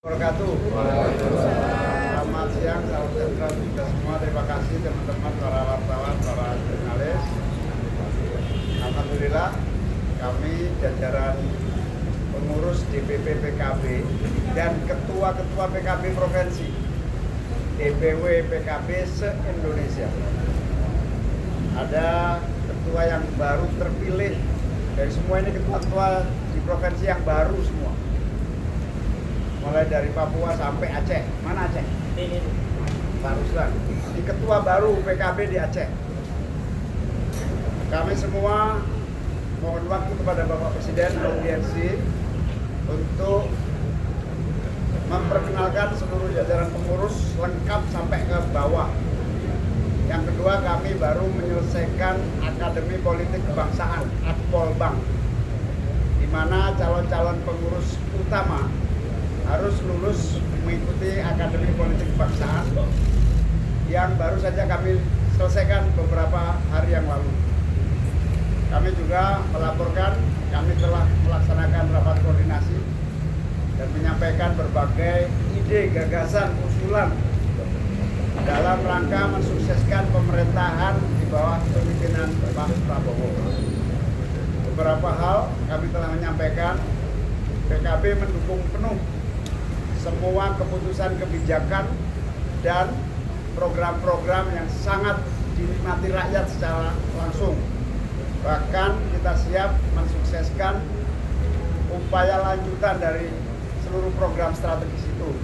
Wabarakatuh. Selamat siang, salam sejahtera kita semua. Terima kasih teman-teman para wartawan, para jurnalis. Alhamdulillah kami jajaran pengurus DPP PKB dan ketua-ketua PKB provinsi, DPW PKB se-Indonesia. Ada ketua yang baru terpilih dari semua ini, ketua-ketua di provinsi yang baru semua. Mulai dari Papua sampai Aceh. Mana Aceh? Ini. Barusan. Di ketua baru PKB di Aceh. Kami semua mohon waktu kepada Bapak Presiden audiensi untuk memperkenalkan seluruh jajaran pengurus lengkap sampai ke bawah. Yang kedua, kami baru menyelesaikan Akademi Politik Kebangsaan Akpolbang, di mana calon-calon pengurus utama harus lulus mengikuti Akademi Politik Kebangsaan yang baru saja kami selesaikan beberapa hari yang lalu. Kami juga melaporkan kami telah melaksanakan rapat koordinasi dan menyampaikan berbagai ide, gagasan, usulan dalam rangka mensukseskan pemerintahan di bawah kepemimpinan Pak Prabowo. Beberapa hal kami telah menyampaikan. PKB mendukung penuh semua keputusan kebijakan dan program-program yang sangat dinikmati rakyat secara langsung. Bahkan kita siap mensukseskan upaya lanjutan dari seluruh program strategis itu.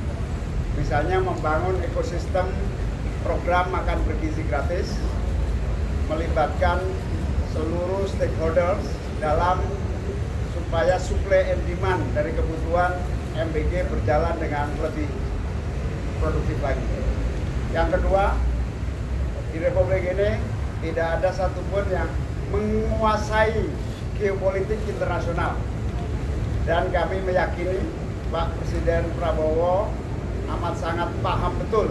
Misalnya membangun ekosistem program makan bergizi gratis, melibatkan seluruh stakeholders dalam supaya supply and demand dari kebutuhan MBG berjalan dengan lebih produktif lagi. Yang kedua, di Republik ini tidak ada satupun yang menguasai geopolitik internasional. Dan kami meyakini Pak Presiden Prabowo amat sangat paham betul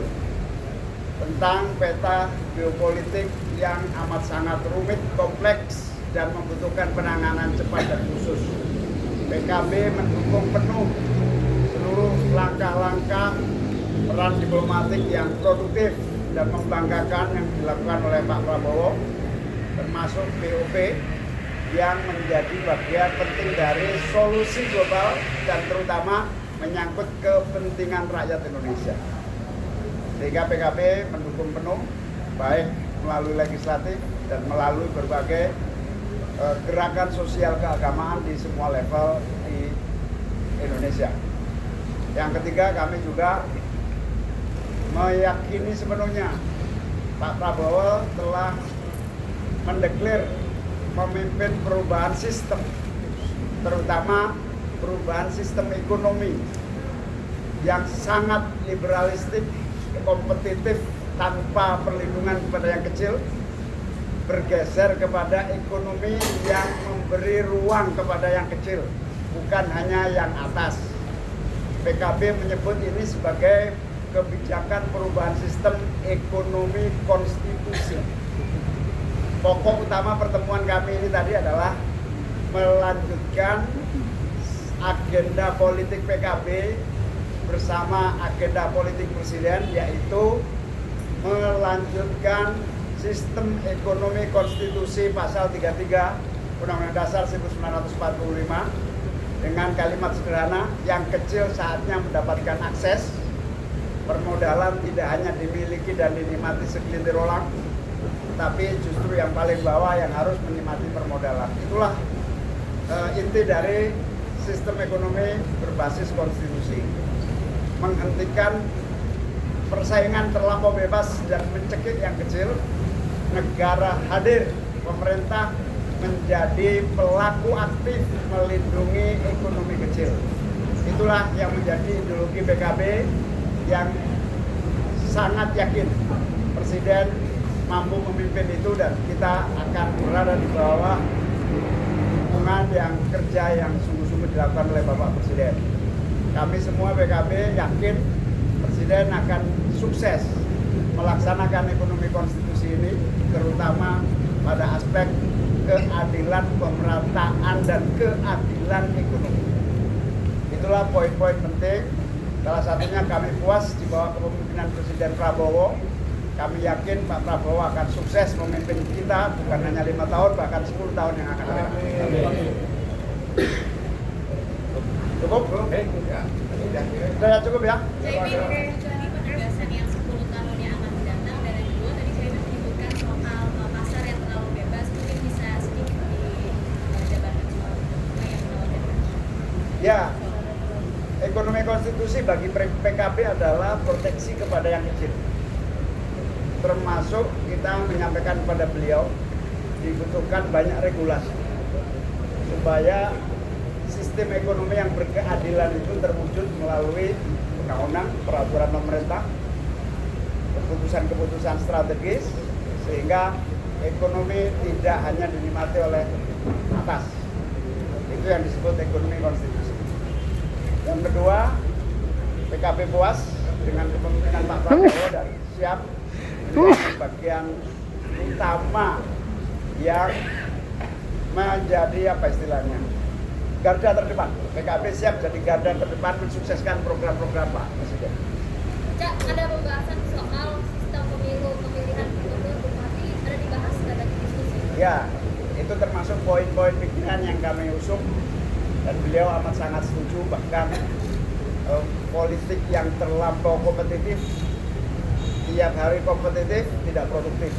tentang peta geopolitik yang amat sangat rumit, kompleks, dan membutuhkan penanganan cepat dan khusus. PKB mendukung penuh seluruh langkah-langkah peran diplomatik yang produktif dan membanggakan yang dilakukan oleh Pak Prabowo, termasuk BOP yang menjadi bagian penting dari solusi global dan terutama menyangkut kepentingan rakyat Indonesia. Sehingga PKB mendukung penuh baik melalui legislatif dan melalui berbagai gerakan sosial keagamaan di semua level di Indonesia. Yang ketiga, kami juga meyakini sepenuhnya Pak Prabowo telah mendeklar memimpin perubahan sistem, terutama perubahan sistem ekonomi yang sangat liberalistik, kompetitif, tanpa perlindungan kepada yang kecil, bergeser kepada ekonomi yang memberi ruang kepada yang kecil, bukan hanya yang atas. PKB menyebut ini sebagai kebijakan perubahan sistem ekonomi konstitusi. Pokok utama pertemuan kami ini tadi adalah melanjutkan agenda politik PKB bersama agenda politik Presiden, yaitu melanjutkan sistem ekonomi konstitusi pasal 33 Undang-Undang Dasar 1945 dengan kalimat sederhana, yang kecil saatnya mendapatkan akses permodalan tidak hanya dimiliki dan dinikmati segelintir orang, tapi justru yang paling bawah yang harus menikmati permodalan. Itulah inti dari sistem ekonomi berbasis konstitusi. Menghentikan persaingan terlampau bebas dan mencekik yang kecil, negara hadir, pemerintah menjadi pelaku aktif melindungi ekonomi kecil. Itulah yang menjadi ideologi PKB yang sangat yakin Presiden mampu memimpin itu, dan kita akan berada di bawah dukungan yang kerja yang sungguh-sungguh dilakukan oleh Bapak Presiden. Kami semua PKB yakin Presiden akan sukses melaksanakan ekonomi konstitusi ini, terutama pada aspek keadilan pemerataan dan keadilan ekonomi. Itulah poin-poin penting Salah satunya kami puas di bawah kepemimpinan Presiden Prabowo. Kami yakin Pak Prabowo akan sukses memimpin kita bukan hanya 5 tahun, bahkan 10 tahun yang akan datang. Cukup? Sudah cukup ya? Tadi penegasan yang 10 tahun yang akan datang, dan yang kedua tadi saya menyebutkan soal pasar yang terlalu bebas, mungkin bisa sedikit dijabarkan soal yang terlalu bebas. Ya, ekonomi konstitusi bagi PKB adalah proteksi kepada yang kecil. Termasuk kita menyampaikan kepada beliau dibutuhkan banyak regulasi supaya sistem ekonomi yang berkeadilan itu terwujud melalui undang-undang, peraturan pemerintah, keputusan-keputusan strategis, sehingga ekonomi tidak hanya dinikmati oleh atas. Itu yang disebut ekonomi konstitusi. Yang kedua, PKB puas dengan kepemimpinan Pak Prabowo dan siap menjadi bagian utama yang menjadi apa istilahnya, garda terdepan. PKB siap jadi garda terdepan mensukseskan program-program Pak Presiden. Cak, ada pembahasan soal sistem pemilihan gubernur bupati, ada dibahas dalam diskusi? Ya, itu termasuk poin-poin pikiran yang kami usung dan beliau amat sangat setuju. Bahkan politik yang terlampau kompetitif, tiap hari kompetitif tidak produktif.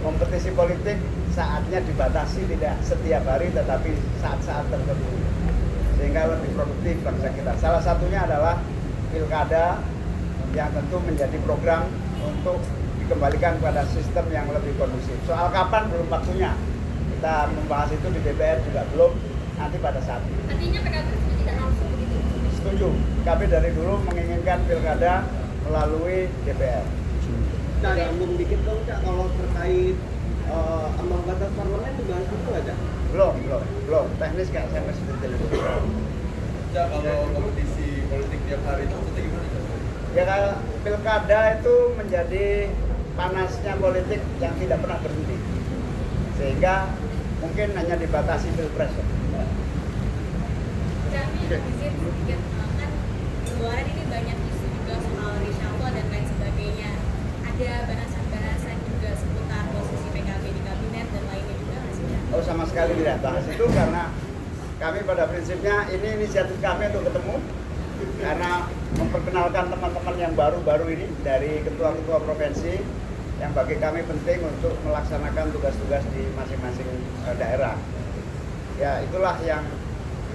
Kompetisi politik saatnya dibatasi, tidak setiap hari tetapi saat-saat tertentu, sehingga lebih produktif bangsa kita. Salah satunya adalah pilkada yang tentu menjadi program untuk dikembalikan pada sistem yang lebih kondusif. Soal kapan belum waktunya, kita membahas itu di DPR juga belum, nanti pada saat itu. Artinya PKB tidak langsung begitu? Setuju, kami dari dulu menginginkan pilkada melalui DPR. Nah, nyambung dikit dong, Cak, kalau terkait ambang batas parlemen dibahas itu nggak, Cak? Belum. Teknis nggak saya masih detail itu. Cak, kalau kompetisi politik tiap hari itu maksudnya gimana, Cak? Ya, kalau pilkada itu menjadi panasnya politik yang tidak pernah berhenti, sehingga mungkin hanya dibatasi pilpres. Kami izin sedikit, kan luaran ini banyak isu juga soal reshuffle dan lain sebagainya. Ada bahasan-bahasan juga seputar posisi PKB di kabinet dan lainnya juga nggak sih? Oh, sama sekali tidak bahas itu, karena kami pada prinsipnya ini inisiatif kami untuk ketemu, karena memperkenalkan teman-teman yang baru-baru ini dari ketua-ketua provinsi yang bagi kami penting untuk melaksanakan tugas-tugas di masing-masing daerah. Ya, itulah yang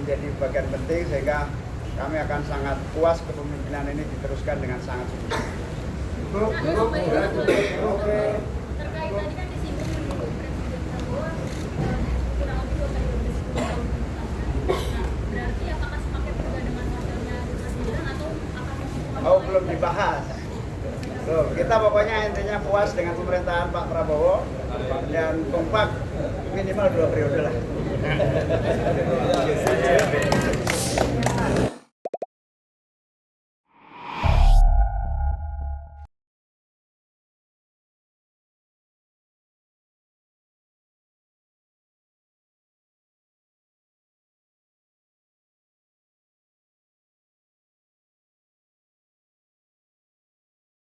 menjadi bagian penting, sehingga kami akan sangat puas kepemimpinan ini diteruskan dengan sangat sukses. Terkait tadi kan disinggung Presiden Prabowo kurang lebih 2 periode 10 tahun. Nah, berarti apakah semakin juga dengan wakilnya Mas Gibran atau akan Oh, belum dibahas. Loh, kita pokoknya intinya puas dengan pemerintahan Pak Prabowo dan kompak minimal 2 periode lah.